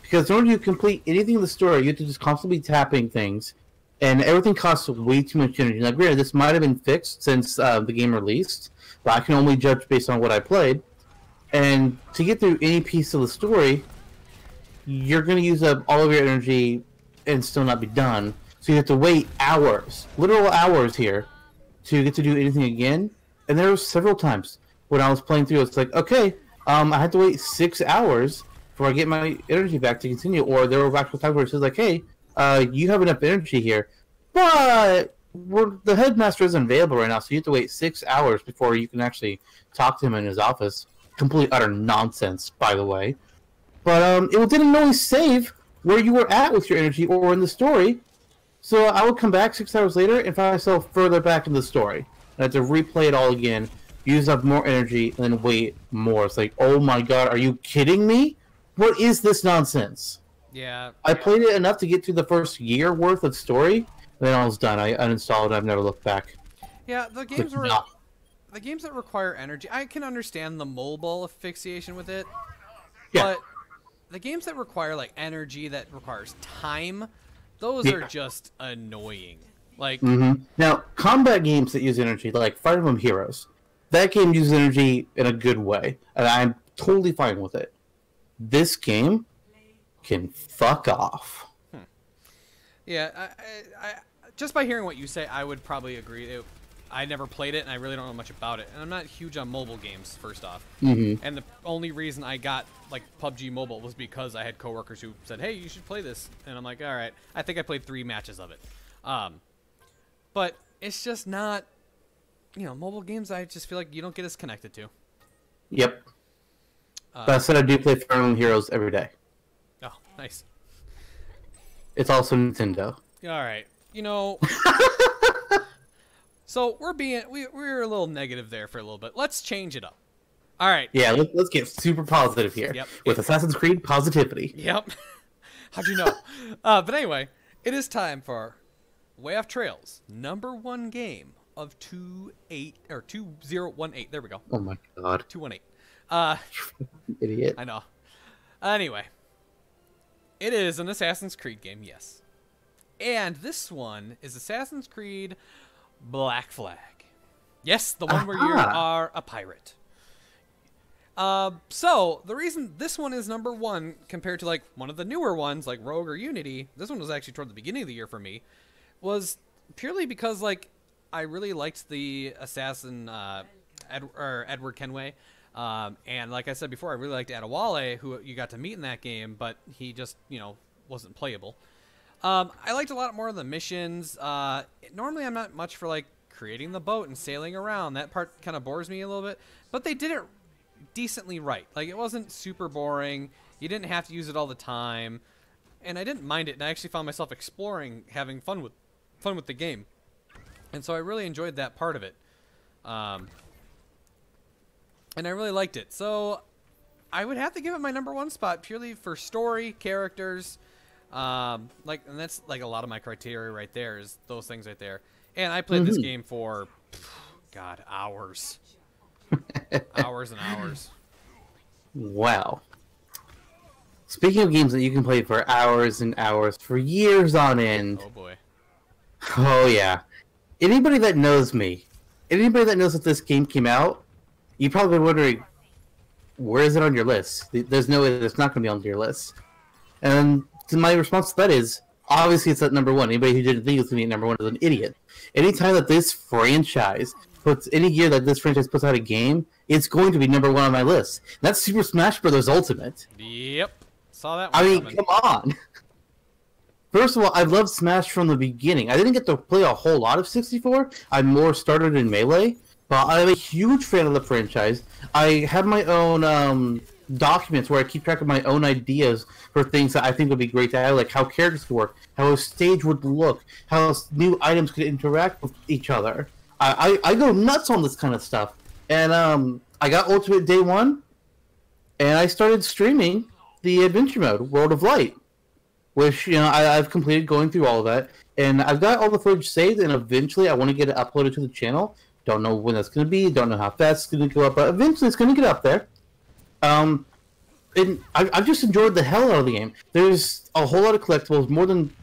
Because in order to complete anything in the story, you have to just constantly be tapping things, and everything costs way too much energy. Now, granted, this might have been fixed since the game released, but I can only judge based on what I played. And to get through any piece of the story, you're going to use up all of your energy and still not be done. So you have to wait hours, literal hours here, to get to do anything again. And there were several times when I was playing through, it's like, okay, I had to wait 6 hours before I get my energy back to continue. Or there were actual times where it says like, hey, you have enough energy here, but the headmaster isn't available right now, so you have to wait 6 hours before you can actually talk to him in his office. Complete utter nonsense, by the way. But it didn't always save where you were at with your energy or in the story. So I would come back 6 hours later and find myself further back in the story. I had to replay it all again, use up more energy, and then wait more. It's like, oh my god, are you kidding me? What is this nonsense? Yeah. I played it enough to get through the first year worth of story, and then I was done. I uninstalled it. I've never looked back. Yeah, the games the games that require energy, I can understand the mobile asphyxiation with it. Yeah. But the games that require like energy, that requires time, those are just annoying. Like now, combat games that use energy, like Fire Emblem Heroes, that game uses energy in a good way, and I'm totally fine with it. This game can fuck off. Yeah, I just by hearing what you say, I would probably agree. I never played it, and I really don't know much about it. And I'm not huge on mobile games, first off. And the only reason I got like PUBG Mobile was because I had coworkers who said, "Hey, you should play this," and I'm like, "All right." I think I played 3 matches of it. But it's just not, mobile games. I just feel like you don't get as connected to. Yep. But I said I do play Fire Emblem Heroes every day. Oh, nice. It's also Nintendo. All right. So we're a little negative there for a little bit. Let's change it up. All right. Yeah, let's get super positive here. Yep. With Assassin's Creed positivity. Yep. How'd you know? But anyway, it is time for Wayofftrail's #1 game of 2018. There we go. Oh my god. 218. Idiot. I know. Anyway, it is an Assassin's Creed game, yes. And this one is Assassin's Creed Black Flag. Yes, the one where you are a pirate. So, the reason this one is #1 compared to, like, one of the newer ones, like Rogue or Unity, this one was actually toward the beginning of the year for me, was purely because, like, I really liked the assassin, Edward Kenway. And like I said before, I really liked Adewale, who you got to meet in that game, but he just, wasn't playable. I liked a lot more of the missions. Normally I'm not much for, like, creating the boat and sailing around. That part kind of bores me a little bit. But they did it decently right. Like, it wasn't super boring. You didn't have to use it all the time. And I didn't mind it, and I actually found myself exploring, having fun with the game. And so I really enjoyed that part of it. And I really liked it. So I would have to give it my #1 spot purely for story, characters, and that's like a lot of my criteria right there is those things right there. And I played this game for, God, hours. Hours and hours. Wow. Speaking of games that you can play for hours and hours, for years on end. Oh boy. Oh yeah. Anybody that knows me, anybody that knows that this game came out, you're probably wondering, where is it on your list? There's no way that it's not going to be on your list. And my response to that is, obviously it's at #1. Anybody who didn't think it was going to be at #1 is an idiot. Anytime that this franchise any year that this franchise puts out a game, it's going to be #1 on my list. That's Super Smash Bros. Ultimate. Yep. Saw that one. I mean, come on. First of all, I loved Smash from the beginning. I didn't get to play a whole lot of 64. I more started in Melee. But I'm a huge fan of the franchise. I have my own documents where I keep track of my own ideas for things that I think would be great to have, like how characters could work, how a stage would look, how new items could interact with each other. I go nuts on this kind of stuff. And I got Ultimate day 1, and I started streaming the adventure mode, World of Light, which, I've completed going through all of that. And I've got all the footage saved, and eventually I want to get it uploaded to the channel. Don't know when that's going to be. Don't know how fast it's going to go up, but eventually it's going to get up there. And I've just enjoyed the hell out of the game. There's a whole lot of collectibles.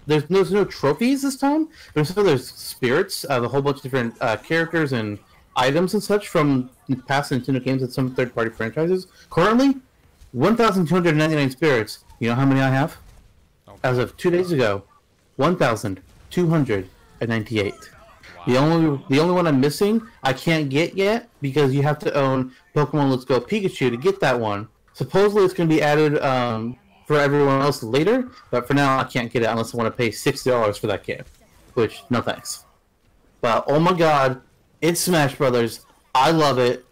There's no trophies this time. There's spirits of a whole bunch of different characters and items and such from past Nintendo games and some third-party franchises. Currently, 1,299 spirits. You know how many I have? Okay. As of 2 days ago, 1,298. Wow. The only one I'm missing, I can't get yet because you have to own Pokemon Let's Go Pikachu to get that one. Supposedly it's going to be added for everyone else later, but for now I can't get it unless I want to pay $60 for that game, which, no thanks. But, oh my god, it's Smash Brothers. I love it.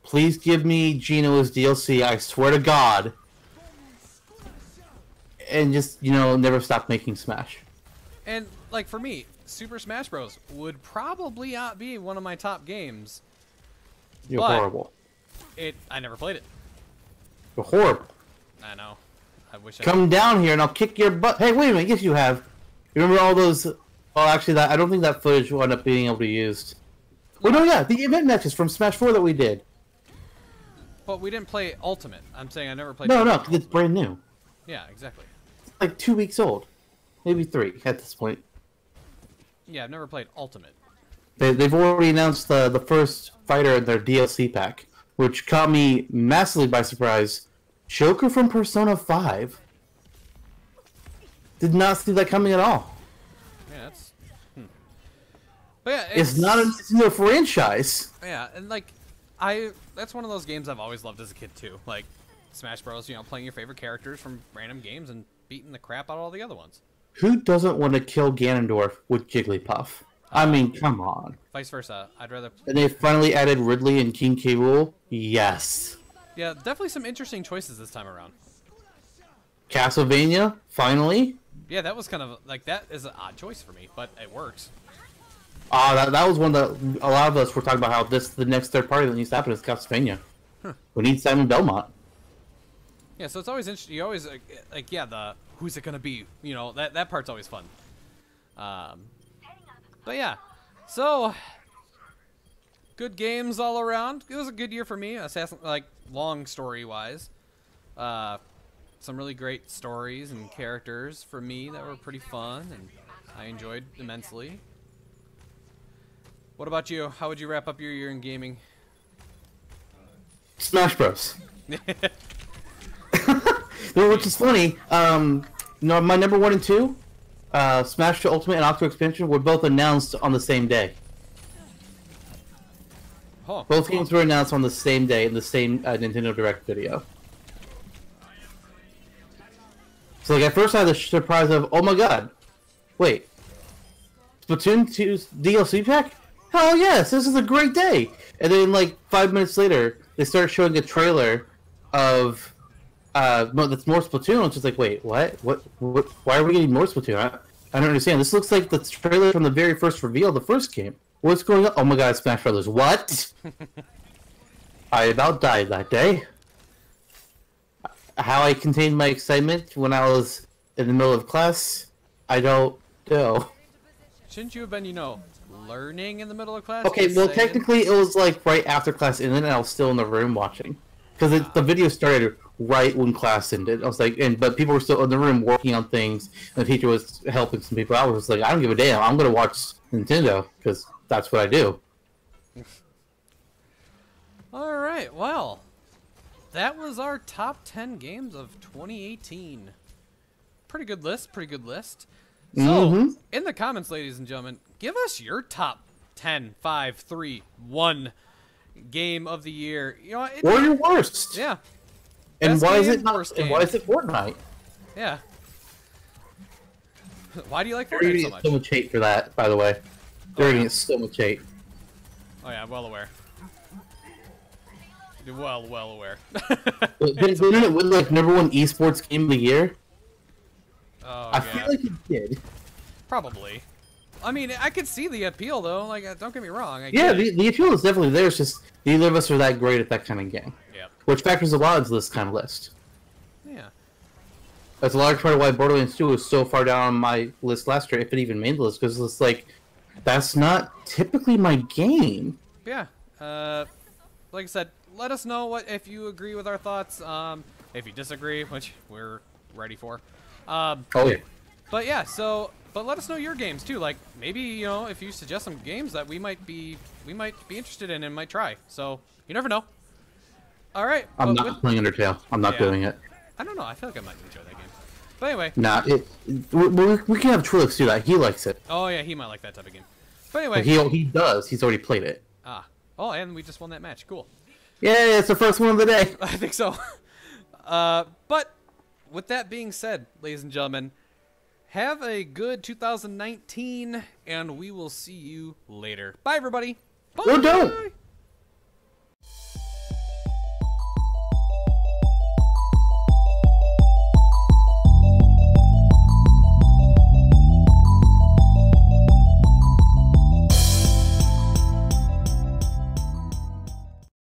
Please give me Geno as DLC, I swear to God. And just, never stop making Smash. And, like, for me, Super Smash Bros. Would probably not be one of my top games. You're horrible. I never played it. You're horrible. I know. I wish I Come down here and I'll kick your butt. Hey, wait a minute. Yes, you have. You remember all those... Well, actually, I don't think that footage wound up being able to be used. Well, no, yeah. The event matches from Smash 4 that we did. But we didn't play Ultimate. I'm saying I never played. No, no, 'cause it's brand new. Yeah, exactly. It's like 2 weeks old, maybe 3 at this point. Yeah, I've never played Ultimate. They've already announced the first fighter in their DLC pack, which caught me massively by surprise. Joker from Persona 5. Did not see that coming at all. Yeah, that's. But yeah, it's not a Nintendo franchise. Yeah, and like, that's one of those games I've always loved as a kid too. Like, Smash Bros. You know, playing your favorite characters from random games and beating the crap out of all the other ones. Who doesn't want to kill Ganondorf with Jigglypuff? I mean, come on. Vice versa. I'd rather. And they finally added Ridley and King K. Rool. Yes. Yeah, definitely some interesting choices this time around. Castlevania, finally. Yeah, that was kind of like that is an odd choice for me, but it works. That was one that a lot of us were talking about how the next third party that needs to happen is Castlevania. Huh. We need Simon Belmont. Yeah, so it's always interesting. You always like yeah, who's it gonna be? You know, that part's always fun. But yeah, so good games all around. It was a good year for me. Like long story wise, some really great stories and characters for me that were pretty fun, and I enjoyed immensely. What about you? How would you wrap up your year in gaming? Smash Bros. Which is funny. No, my number 1 and 2, Smash 2 Ultimate and Octo Expansion, were both announced on the same day. Oh, both games were announced on the same day in the same Nintendo Direct video. So like at first I had the surprise of, oh my god, wait, Splatoon 2's DLC pack? Hell yes, this is a great day! And then like 5 minutes later, they start showing a trailer of that's more Splatoon. It's just like, wait, what? Why are we getting more Splatoon? I don't understand. This looks like the trailer from the very first reveal of the first game. What's going on? Oh my god, Smash Brothers. What? I about died that day. How I contained my excitement when I was in the middle of class, I don't know. Shouldn't you have been, you know, learning in the middle of class? Okay, well, technically it was like right after class ended, and I was still in the room watching. Because the video started right when class ended. I was like, but people were still in the room working on things, and the teacher was helping some people. I was like, I don't give a damn. I'm going to watch Nintendo, because that's what I do. All right, well, that was our top 10 games of 2018. Pretty good list, pretty good list. So, in the comments, ladies and gentlemen, give us your top 10, 5, 3, 1 game of the year. You know, or your worst. Yeah. And Best why game, is it not? worst And game. why is it Fortnite? Yeah. Why do you like They're Fortnite getting so much? so much hate for that, by the way. They're getting so much hate. Oh yeah, well aware. Well aware. Didn't it win like #1 esports game of the year? Oh, I feel like it did. Probably. I mean, I could see the appeal though. Like, don't get me wrong. Yeah, the appeal is definitely there. It's just neither of us are that great at that kind of game. Yeah. Which factors a lot into this kind of list. Yeah. That's a large part of why Borderlands 2 was so far down on my list last year, if it even made the list, because it's like, that's not typically my game. Yeah. Like I said, let us know if you agree with our thoughts. If you disagree, which we're ready for. Oh yeah. But yeah, but let us know your games too. Like maybe, you know, if you suggest some games that we might be interested in and might try. So you never know. All right. I'm not playing Undertale. I'm not doing it. I don't know. I feel like I might enjoy that game. But anyway. Nah, we can have Trilix do that. He likes it. Oh yeah, he might like that type of game. But anyway. He does. He's already played it. Ah. Oh, and we just won that match. Cool. Yeah, it's the first one of the day. I think so. But with that being said, ladies and gentlemen, have a good 2019, and we will see you later. Bye, everybody. Bye. Or don't.